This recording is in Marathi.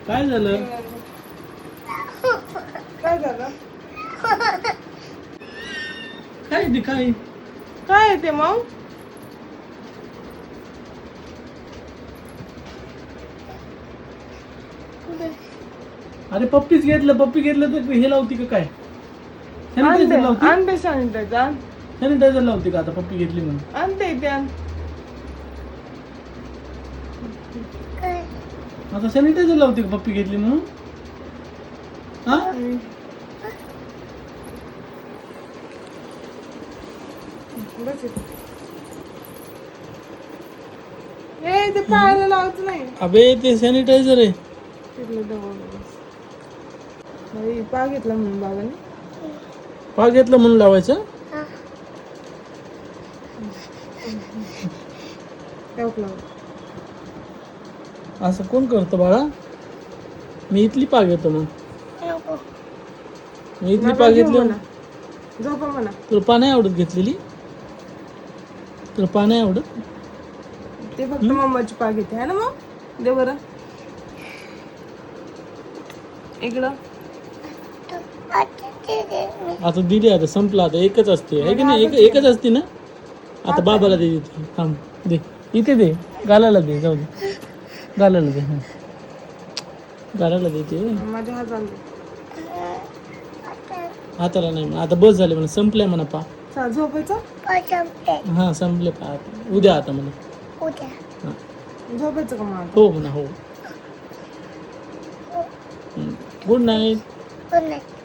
काय झालं? काय झालं? काय ते काय? काय आहे ते मग? अरे पप्पीच घेतलं, पप्पी घेतलं तर हे लावती का काय? सॅनिटायझर लावती? आणते सॅनिटायझर. सॅनिटायझर लावते का आता पप्पी घेतली म्हणून? आणते इथे आण. आता सॅनिटायझर लावते का पप्पी घेतली म्हणून? हा? बस इथे. ए ते पायाला लावायचं नाही. अबे ते सॅनिटायझर आहे. तिथलं जवळ बस. बाई पा घेतला म्हणून बाबाने. पा घेतलं म्हणून लावायचं? टोक लाव. असं कोण करतं बाळा? मी इथली पा घेतो मग. मी इथली पा घेतली. झोपा म्हणा. तुला पा नाही आवडत घेतलेली? तुला पा नाही आवडत? ते फक्त मम्माची पा घेते है ना मग? दे बरं. इकडं. आता दिली, आता संपला, आता एकच असते आहे की नाही? एकच असते ना? आता बाबाला दे इथे. थांब दे, इथे दे, गालाला दे, जाऊ दे, गालाला दे. गालाला दे ते. माझ्या हाताला दे. हाताला नाही, आता बस झाले म्हणा, संपलंय म्हणा पा. चल झोपायचं? हा संपले पा आता. उद्या आता म्हणा. झोपायचं का मग? हो म्हणा, हो. Good night. Good night.